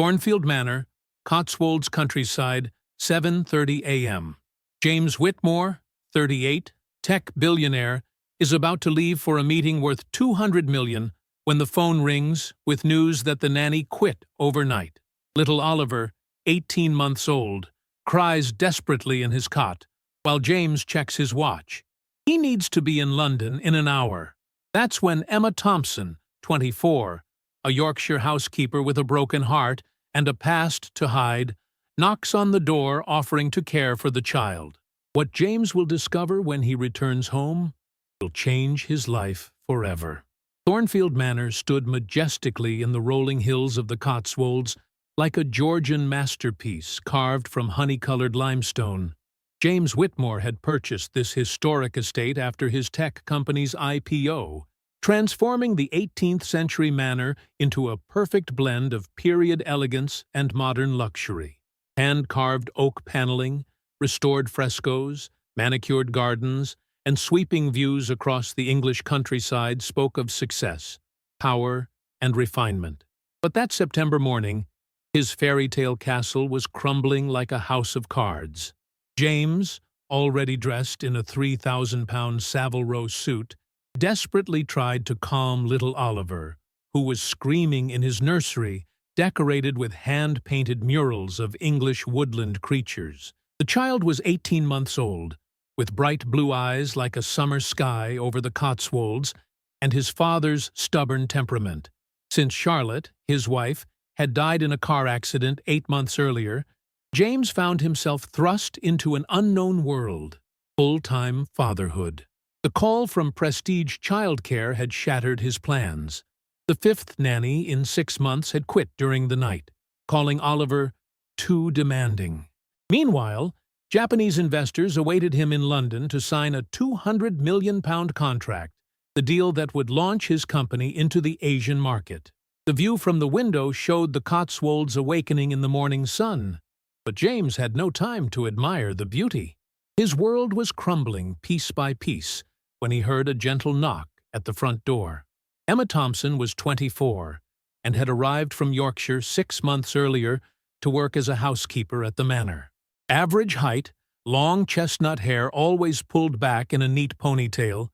Thornfield Manor, Cotswolds countryside, 7:30 a.m. James Whitmore, 38, tech billionaire, is about to leave for a meeting worth $200 million when the phone rings with news that the nanny quit overnight. Little Oliver, 18 months old, cries desperately in his cot, while James checks his watch. He needs to be in London in an hour. That's when Emma Thompson, 24, a Yorkshire housekeeper with a broken heart and a past to hide, knocks on the door offering to care for the child. What James will discover when he returns home will change his life forever. Thornfield Manor stood majestically in the rolling hills of the Cotswolds, like a Georgian masterpiece carved from honey-colored limestone. James Whitmore had purchased this historic estate after his tech company's IPO, transforming the 18th-century manor into a perfect blend of period elegance and modern luxury. Hand-carved oak paneling, restored frescoes, manicured gardens, and sweeping views across the English countryside spoke of success, power, and refinement. But that September morning, his fairytale castle was crumbling like a house of cards. James, already dressed in a 3,000-pound Savile Row suit, desperately tried to calm little Oliver, who was screaming in his nursery, decorated with hand-painted murals of English woodland creatures. The child was 18 months old, with bright blue eyes like a summer sky over the Cotswolds, and his father's stubborn temperament. Since Charlotte, his wife, had died in a car accident 8 months earlier, James found himself thrust into an unknown world, full-time fatherhood. The call from Prestige Childcare had shattered his plans. The 5th nanny in 6 months had quit during the night, calling Oliver too demanding. Meanwhile, Japanese investors awaited him in London to sign a £200 million contract, the deal that would launch his company into the Asian market. The view from the window showed the Cotswolds awakening in the morning sun, but James had no time to admire the beauty. His world was crumbling piece by piece when he heard a gentle knock at the front door. Emma Thompson was 24 and had arrived from Yorkshire 6 months earlier to work as a housekeeper at the manor. Average height, long chestnut hair always pulled back in a neat ponytail,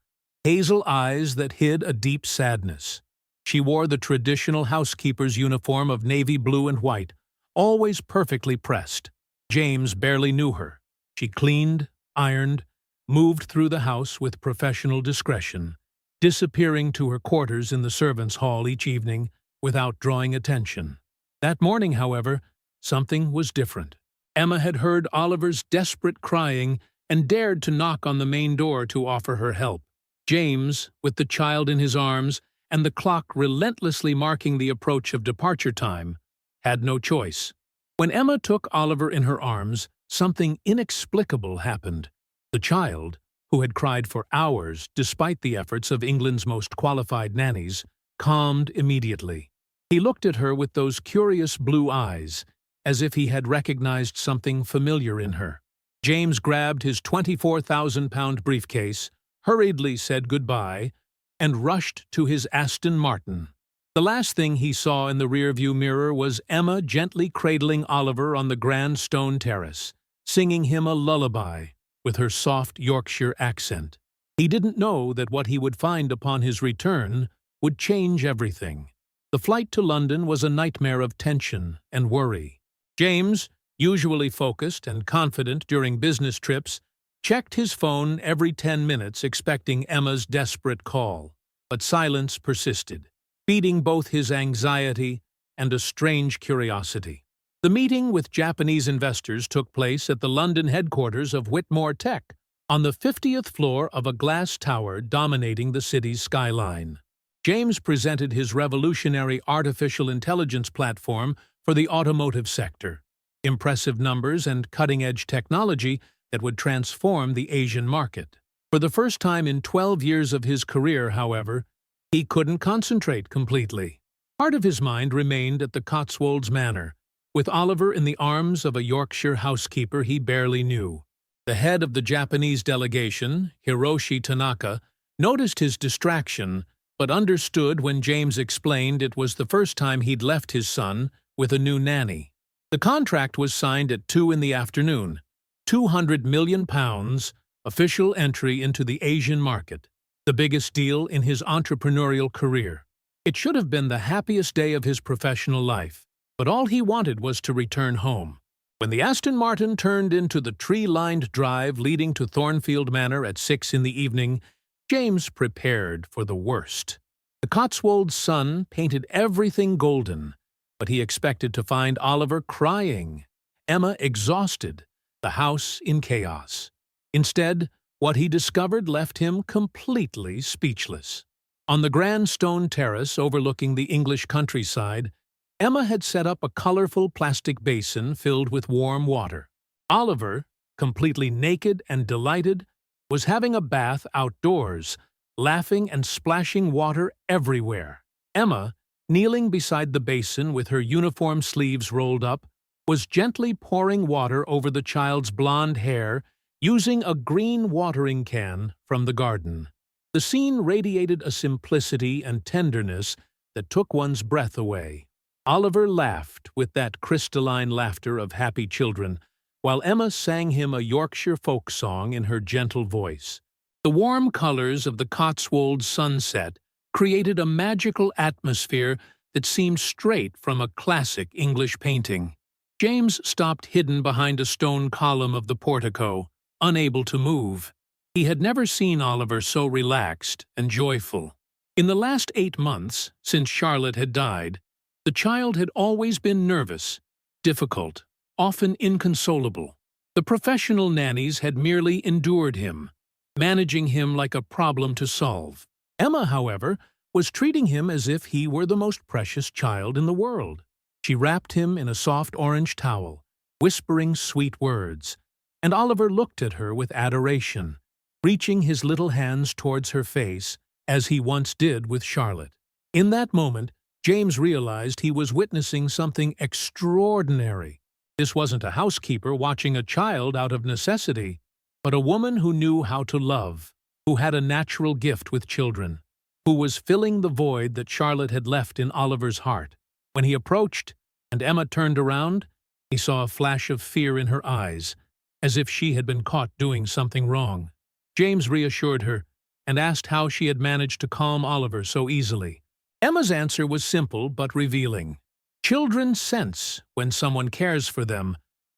hazel eyes that hid a deep sadness. She wore the traditional housekeeper's uniform of navy blue and white, always perfectly pressed. James barely knew her. She cleaned, ironed, moved through the house with professional discretion, disappearing to her quarters in the servants' hall each evening without drawing attention. That morning, however, something was different. Emma had heard Oliver's desperate crying and dared to knock on the main door to offer her help. James, with the child in his arms and the clock relentlessly marking the approach of departure time, had no choice. When Emma took Oliver in her arms, something inexplicable happened. The child, who had cried for hours despite the efforts of England's most qualified nannies, calmed immediately. He looked at her with those curious blue eyes, as if he had recognized something familiar in her. James grabbed his 24,000-pound briefcase, hurriedly said goodbye, and rushed to his Aston Martin. The last thing he saw in the rearview mirror was Emma gently cradling Oliver on the grand stone terrace, singing him a lullaby with her soft Yorkshire accent. He didn't know that what he would find upon his return would change everything. The flight to London was a nightmare of tension and worry. James, usually focused and confident during business trips, checked his phone every 10 minutes expecting Emma's desperate call. But silence persisted, feeding both his anxiety and a strange curiosity. The meeting with Japanese investors took place at the London headquarters of Whitmore Tech, on the 50th floor of a glass tower dominating the city's skyline. James presented his revolutionary artificial intelligence platform for the automotive sector, impressive numbers and cutting-edge technology that would transform the Asian market. For the first time in 12 years of his career, however, he couldn't concentrate completely. Part of his mind remained at the Cotswolds Manor, with Oliver in the arms of a Yorkshire housekeeper he barely knew. The head of the Japanese delegation, Hiroshi Tanaka, noticed his distraction, but understood when James explained it was the first time he'd left his son, with a new nanny. The contract was signed at 2 in the afternoon. £200 million, official entry into the Asian market. The biggest deal in his entrepreneurial career. It should have been the happiest day of his professional life, but all he wanted was to return home. When the Aston Martin turned into the tree-lined drive leading to Thornfield Manor at 6 in the evening, James prepared for the worst. The Cotswolds' sun painted everything golden, but he expected to find Oliver crying, Emma exhausted, the house in chaos. Instead, what he discovered left him completely speechless. On the grand stone terrace overlooking the English countryside, Emma had set up a colorful plastic basin filled with warm water. Oliver, completely naked and delighted, was having a bath outdoors, laughing and splashing water everywhere. Emma, kneeling beside the basin with her uniform sleeves rolled up, was gently pouring water over the child's blonde hair using a green watering can from the garden. The scene radiated a simplicity and tenderness that took one's breath away. Oliver laughed with that crystalline laughter of happy children, while Emma sang him a Yorkshire folk song in her gentle voice. The warm colors of the Cotswolds sunset created a magical atmosphere that seemed straight from a classic English painting. James stopped hidden behind a stone column of the portico, unable to move. He had never seen Oliver so relaxed and joyful. In the last 8 months, since Charlotte had died, the child had always been nervous, difficult, often inconsolable. The professional nannies had merely endured him, managing him like a problem to solve. Emma, however, was treating him as if he were the most precious child in the world. She wrapped him in a soft orange towel, whispering sweet words, and Oliver looked at her with adoration, reaching his little hands towards her face, as he once did with Charlotte. In that moment, James realized he was witnessing something extraordinary. This wasn't a housekeeper watching a child out of necessity, but a woman who knew how to love, who had a natural gift with children, who was filling the void that Charlotte had left in Oliver's heart. When he approached, and Emma turned around, he saw a flash of fear in her eyes, as if she had been caught doing something wrong. James reassured her, and asked how she had managed to calm Oliver so easily. Emma's answer was simple but revealing. Children sense when someone cares for them,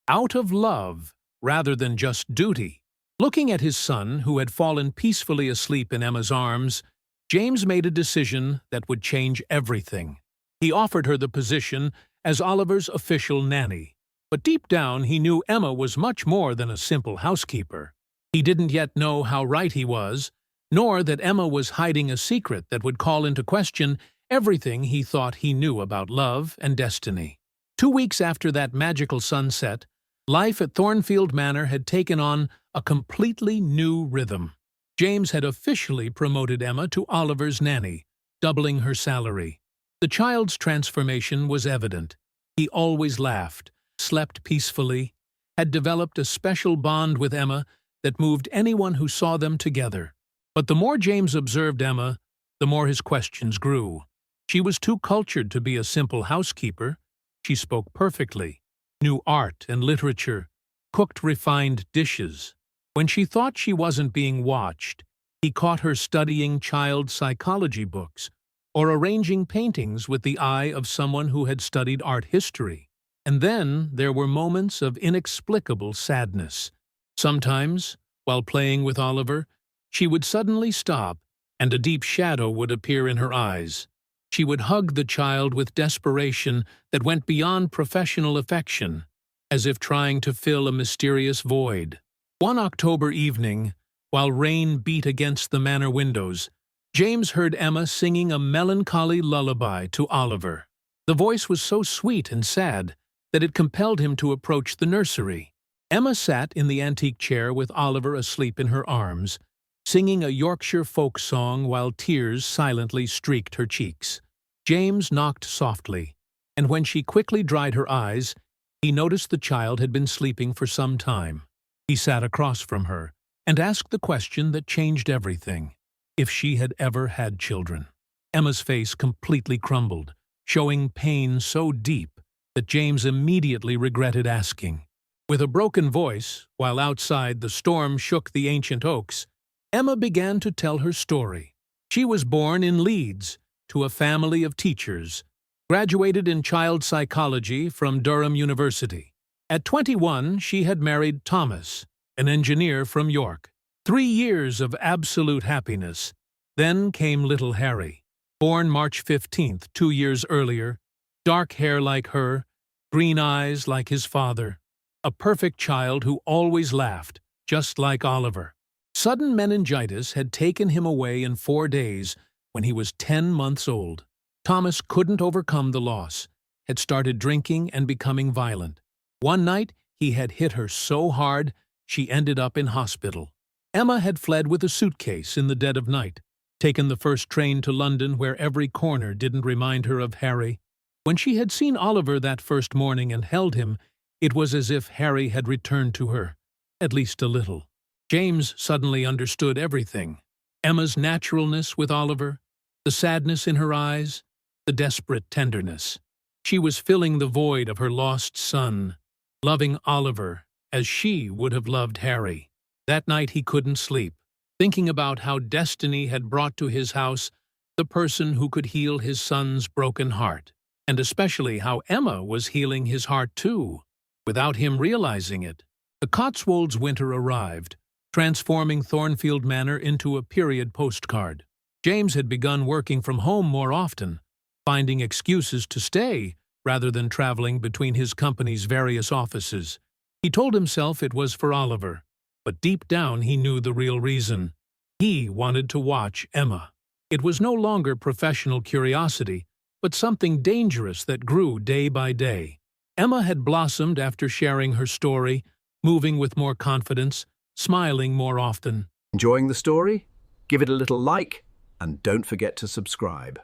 out of love rather than just duty. Looking at his son, who had fallen peacefully asleep in Emma's arms, James made a decision that would change everything. He offered her the position as Oliver's official nanny. But deep down he knew Emma was much more than a simple housekeeper. He didn't yet know how right he was, nor that Emma was hiding a secret that would call into question everything he thought he knew about love and destiny. 2 weeks after that magical sunset, life at Thornfield Manor had taken on a completely new rhythm. James had officially promoted Emma to Oliver's nanny, doubling her salary. The child's transformation was evident. He always laughed, slept peacefully, had developed a special bond with Emma that moved anyone who saw them together. But the more James observed Emma, the more his questions grew. She was too cultured to be a simple housekeeper. She spoke perfectly, knew art and literature, cooked refined dishes. When she thought she wasn't being watched, he caught her studying child psychology books or arranging paintings with the eye of someone who had studied art history. And then there were moments of inexplicable sadness. Sometimes, while playing with Oliver, she would suddenly stop, and a deep shadow would appear in her eyes. She would hug the child with desperation that went beyond professional affection, as if trying to fill a mysterious void. One October evening, while rain beat against the manor windows, James heard Emma singing a melancholy lullaby to Oliver. The voice was so sweet and sad that it compelled him to approach the nursery. Emma sat in the antique chair with Oliver asleep in her arms, singing a Yorkshire folk song while tears silently streaked her cheeks. James knocked softly, and when she quickly dried her eyes, he noticed the child had been sleeping for some time. He sat across from her and asked the question that changed everything: if she had ever had children. Emma's face completely crumbled, showing pain so deep that James immediately regretted asking. With a broken voice, while outside the storm shook the ancient oaks, Emma began to tell her story. She was born in Leeds, to a family of teachers, graduated in child psychology from Durham University. At 21, she had married Thomas, an engineer from York. 3 years of absolute happiness. Then came little Harry, born March 15th, 2 years earlier, dark hair like her, green eyes like his father, a perfect child who always laughed, just like Oliver. Sudden meningitis had taken him away in 4 days when he was 10 months old. Thomas couldn't overcome the loss, had started drinking and becoming violent. One night, he had hit her so hard, she ended up in hospital. Emma had fled with a suitcase in the dead of night, taken the first train to London where every corner didn't remind her of Harry. When she had seen Oliver that first morning and held him, it was as if Harry had returned to her, at least a little. James suddenly understood everything. Emma's naturalness with Oliver, the sadness in her eyes, the desperate tenderness. She was filling the void of her lost son, loving Oliver as she would have loved Harry. That night he couldn't sleep, thinking about how destiny had brought to his house the person who could heal his son's broken heart, and especially how Emma was healing his heart too, without him realizing it. The Cotswolds winter arrived, transforming Thornfield Manor into a period postcard. James had begun working from home more often, finding excuses to stay rather than traveling between his company's various offices. He told himself it was for Oliver, but deep down he knew the real reason. He wanted to watch Emma. It was no longer professional curiosity, but something dangerous that grew day by day. Emma had blossomed after sharing her story, moving with more confidence, smiling more often. Enjoying the story? Give it a little like, and don't forget to subscribe.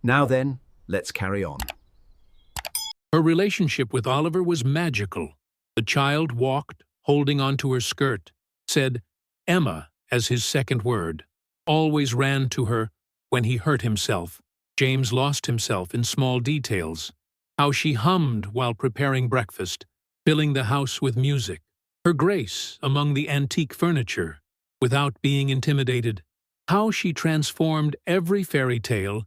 Now then, let's carry on. Her relationship with Oliver was magical. The child walked, holding onto her skirt, said Emma as his second word, always ran to her when he hurt himself. James lost himself in small details. How she hummed while preparing breakfast, filling the house with music. Her grace among the antique furniture, without being intimidated. How she transformed every fairy tale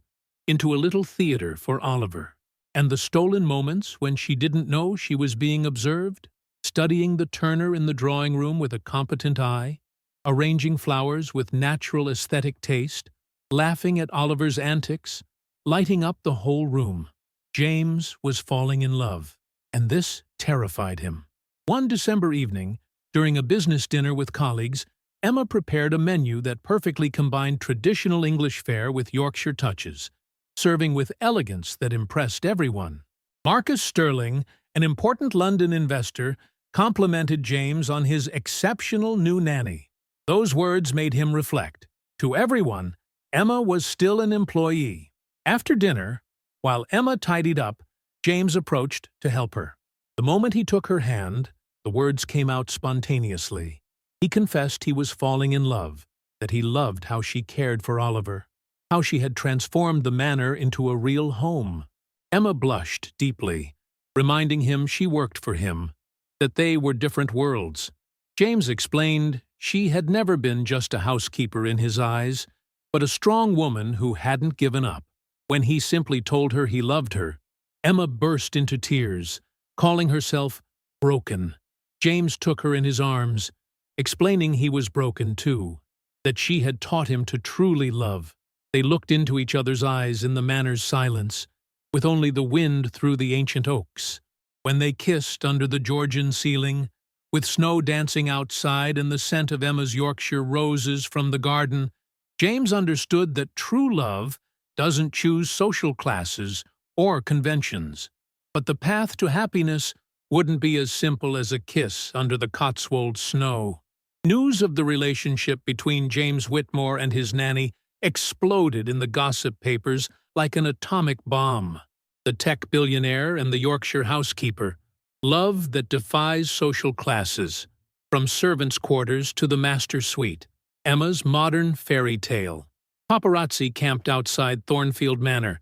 into a little theater for Oliver. And the stolen moments when she didn't know she was being observed, studying the Turner in the drawing room with a competent eye, arranging flowers with natural aesthetic taste, laughing at Oliver's antics, lighting up the whole room. James was falling in love, and this terrified him. One December evening, during a business dinner with colleagues, Emma prepared a menu that perfectly combined traditional English fare with Yorkshire touches, serving with elegance that impressed everyone. Marcus Sterling, an important London investor, complimented James on his exceptional new nanny. Those words made him reflect. To everyone, Emma was still an employee. After dinner, while Emma tidied up, James approached to help her. The moment he took her hand, the words came out spontaneously. He confessed he was falling in love, that he loved how she cared for Oliver, how she had transformed the manor into a real home. Emma blushed deeply, reminding him she worked for him, that they were different worlds. James explained she had never been just a housekeeper in his eyes, but a strong woman who hadn't given up. When he simply told her he loved her, Emma burst into tears, calling herself broken. James took her in his arms, explaining he was broken too, that she had taught him to truly love. They looked into each other's eyes in the manor's silence, with only the wind through the ancient oaks. When they kissed under the Georgian ceiling, with snow dancing outside and the scent of Emma's Yorkshire roses from the garden, James understood that true love doesn't choose social classes or conventions. But the path to happiness wouldn't be as simple as a kiss under the Cotswold snow. News of the relationship between James Whitmore and his nanny exploded in the gossip papers like an atomic bomb. The tech billionaire and the Yorkshire housekeeper. Love that defies social classes, from servants' quarters to the master suite. Emma's modern fairy tale. Paparazzi camped outside Thornfield Manor,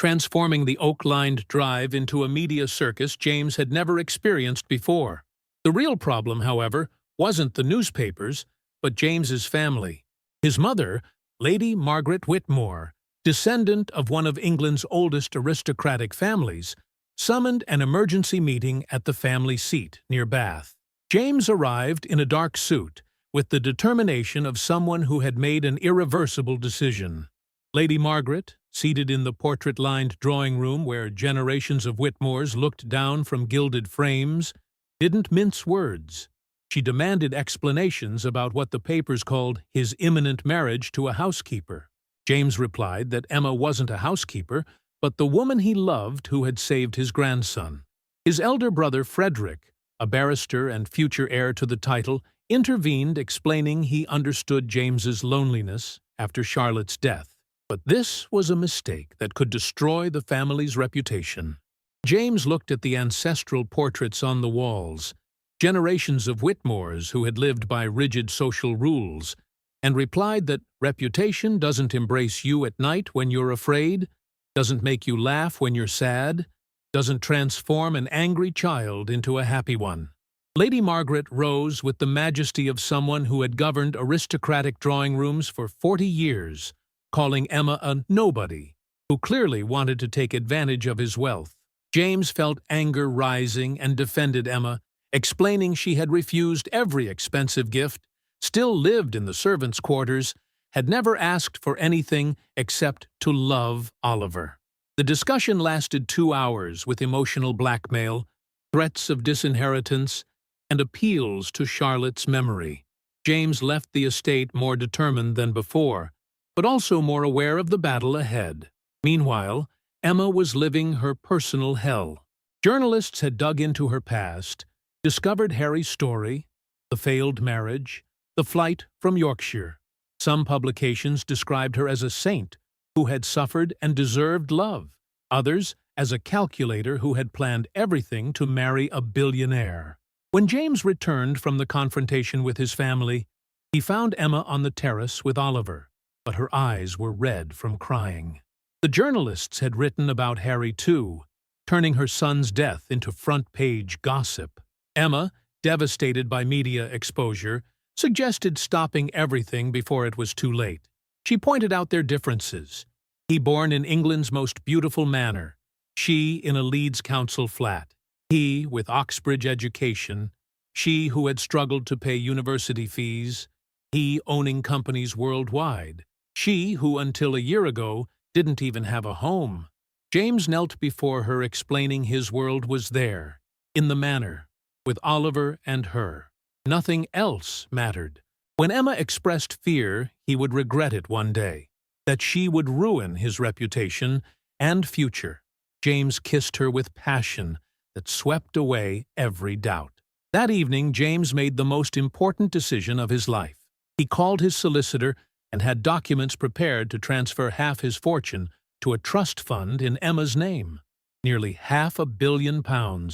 transforming the oak-lined drive into a media circus James had never experienced before. The real problem, however, wasn't the newspapers, but James's family. His mother, Lady Margaret Whitmore, descendant of one of England's oldest aristocratic families, summoned an emergency meeting at the family seat near Bath. James arrived in a dark suit, with the determination of someone who had made an irreversible decision. Lady Margaret, seated in the portrait-lined drawing room where generations of Whitmores looked down from gilded frames, didn't mince words. She demanded explanations about what the papers called his imminent marriage to a housekeeper. James replied that Emma wasn't a housekeeper, but the woman he loved who had saved his grandson. His elder brother Frederick, a barrister and future heir to the title, intervened, explaining he understood James's loneliness after Charlotte's death. But this was a mistake that could destroy the family's reputation. James looked at the ancestral portraits on the walls, generations of Whitmores who had lived by rigid social rules, and replied that reputation doesn't embrace you at night when you're afraid, doesn't make you laugh when you're sad, doesn't transform an angry child into a happy one. Lady Margaret rose with the majesty of someone who had governed aristocratic drawing rooms for 40 years, calling Emma a nobody, who clearly wanted to take advantage of his wealth. James felt anger rising and defended Emma, explaining she had refused every expensive gift, still lived in the servants' quarters, had never asked for anything except to love Oliver. The discussion lasted 2 hours with emotional blackmail, threats of disinheritance, and appeals to Charlotte's memory. James left the estate more determined than before, but also more aware of the battle ahead. Meanwhile, Emma was living her personal hell. Journalists had dug into her past, discovered Harry's story, the failed marriage, the flight from Yorkshire. Some publications described her as a saint who had suffered and deserved love, others as a calculator who had planned everything to marry a billionaire. When James returned from the confrontation with his family, he found Emma on the terrace with Oliver, but her eyes were red from crying. The journalists had written about Harry too, turning her son's death into front-page gossip. Emma, devastated by media exposure, suggested stopping everything before it was too late. She pointed out their differences. He born in England's most beautiful manor, she in a Leeds council flat. He with Oxbridge education, she who had struggled to pay university fees, he owning companies worldwide, she who until a year ago didn't even have a home. James knelt before her, explaining his world was there, in the manor, with Oliver and her. Nothing else mattered. When Emma expressed fear he would regret it one day, that she would ruin his reputation and future, James kissed her with passion that swept away every doubt. That evening, James made the most important decision of his life. He called his solicitor and had documents prepared to transfer half his fortune to a trust fund in Emma's name, nearly £500 million.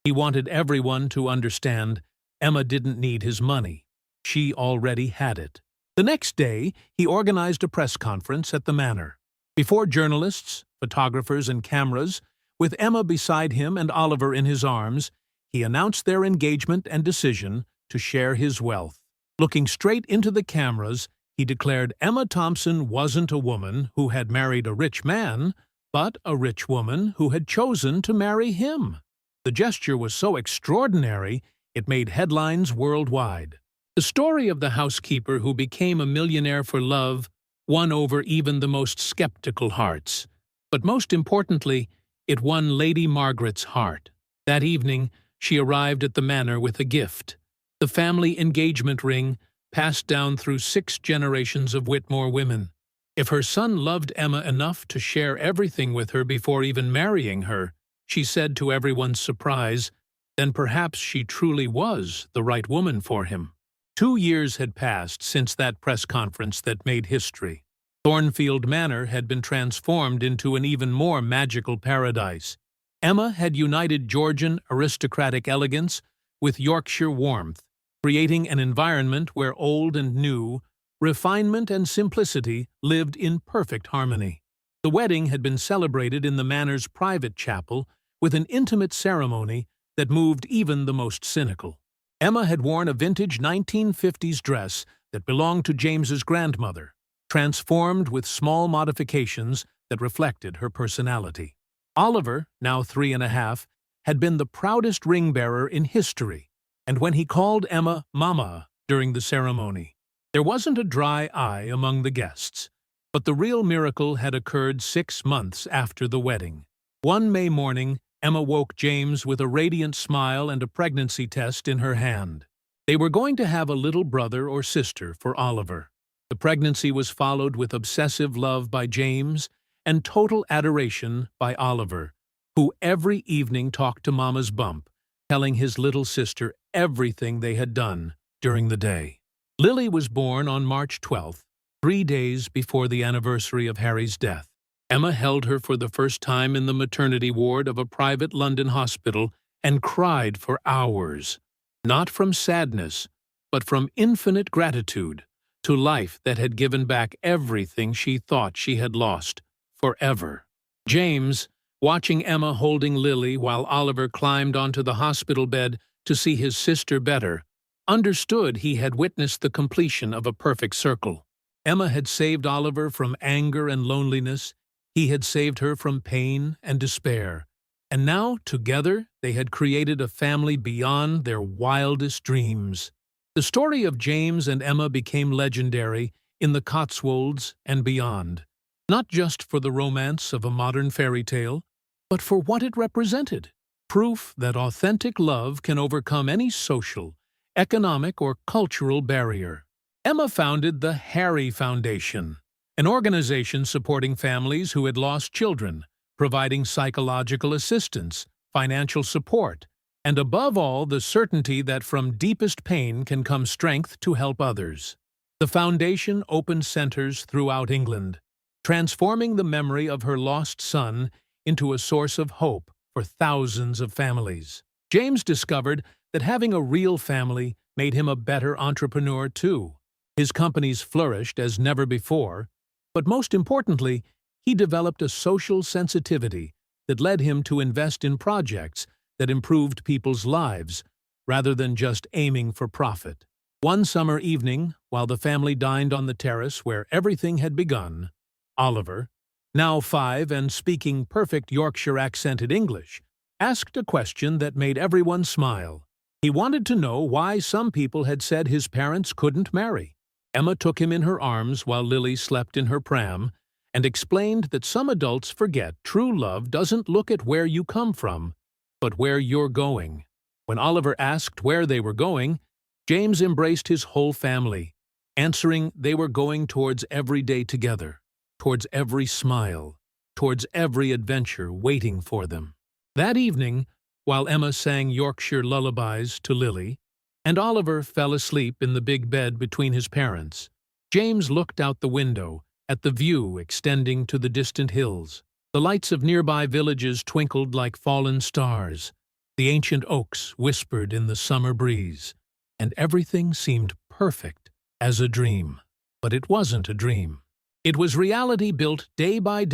He wanted everyone to understand Emma didn't need his money. She already had it. The next day, he organized a press conference at the manor. Before journalists, photographers, and cameras, with Emma beside him and Oliver in his arms, he announced their engagement and decision to share his wealth. Looking straight into the cameras, he declared Emma Thompson wasn't a woman who had married a rich man, but a rich woman who had chosen to marry him. The gesture was so extraordinary, it made headlines worldwide. The story of the housekeeper who became a millionaire for love won over even the most skeptical hearts. But most importantly, it won Lady Margaret's heart. That evening, she arrived at the manor with a gift, the family engagement ring passed down through 6 generations of Whitmore women. If her son loved Emma enough to share everything with her before even marrying her, she said to everyone's surprise, then perhaps she truly was the right woman for him. 2 years had passed since that press conference that made history. Thornfield Manor had been transformed into an even more magical paradise. Emma had united Georgian aristocratic elegance with Yorkshire warmth, creating an environment where old and new, refinement and simplicity lived in perfect harmony. The wedding had been celebrated in the manor's private chapel with an intimate ceremony that moved even the most cynical. Emma had worn a vintage 1950s dress that belonged to James's grandmother, transformed with small modifications that reflected her personality. Oliver, now 3½, had been the proudest ring-bearer in history, and when he called Emma Mama during the ceremony, there wasn't a dry eye among the guests. But the real miracle had occurred 6 months after the wedding. One May morning, Emma woke James with a radiant smile and a pregnancy test in her hand. They were going to have a little brother or sister for Oliver. The pregnancy was followed with obsessive love by James and total adoration by Oliver, who every evening talked to Mama's bump, telling his little sister everything they had done during the day. Lily was born on March 12th, 3 days before the anniversary of Harry's death. Emma held her for the first time in the maternity ward of a private London hospital and cried for hours, not from sadness, but from infinite gratitude to life that had given back everything she thought she had lost forever. James, watching Emma holding Lily while Oliver climbed onto the hospital bed to see his sister better, understood he had witnessed the completion of a perfect circle. Emma had saved Oliver from anger and loneliness. He had saved her from pain and despair. And now, together, they had created a family beyond their wildest dreams. The story of James and Emma became legendary in the Cotswolds and beyond, not just for the romance of a modern fairy tale, but for what it represented: proof that authentic love can overcome any social, economic, or cultural barrier. Emma founded the Harry Foundation, an organization supporting families who had lost children, providing psychological assistance, financial support, and above all, the certainty that from deepest pain can come strength to help others. The foundation opened centers throughout England, transforming the memory of her lost son into a source of hope for thousands of families. James discovered that having a real family made him a better entrepreneur too. His companies flourished as never before, but most importantly, he developed a social sensitivity that led him to invest in projects that improved people's lives, rather than just aiming for profit. One summer evening, while the family dined on the terrace where everything had begun, Oliver, now 5 and speaking perfect Yorkshire-accented English, asked a question that made everyone smile. He wanted to know why some people had said his parents couldn't marry. Emma took him in her arms while Lily slept in her pram and explained that some adults forget true love doesn't look at where you come from, but where you're going. When Oliver asked where they were going, James embraced his whole family, answering they were going towards every day together, towards every smile, towards every adventure waiting for them. That evening, while Emma sang Yorkshire lullabies to Lily, and Oliver fell asleep in the big bed between his parents, James looked out the window at the view extending to the distant hills. The lights of nearby villages twinkled like fallen stars. The ancient oaks whispered in the summer breeze, and everything seemed perfect as a dream. But it wasn't a dream. It was reality built day by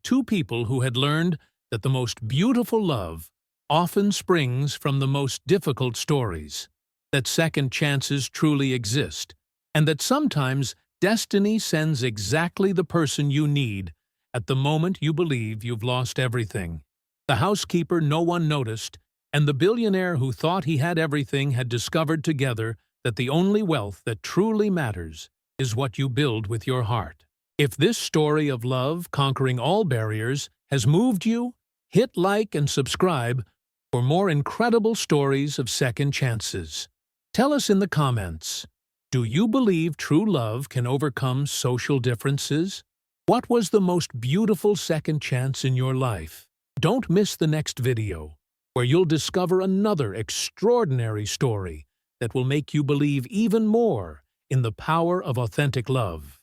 2 people who had learned that the most beautiful love often springs from the most difficult stories, that second chances truly exist, and that sometimes destiny sends exactly the person you need at the moment you believe you've lost everything. The housekeeper no one noticed, and the billionaire who thought he had everything had discovered together that the only wealth that truly matters is what you build with your heart. If this story of love conquering all barriers has moved you, hit like and subscribe for more incredible stories of second chances. Tell us in the comments, do you believe true love can overcome social differences? What was the most beautiful second chance in your life? Don't miss the next video, where you'll discover another extraordinary story that will make you believe even more in the power of authentic love.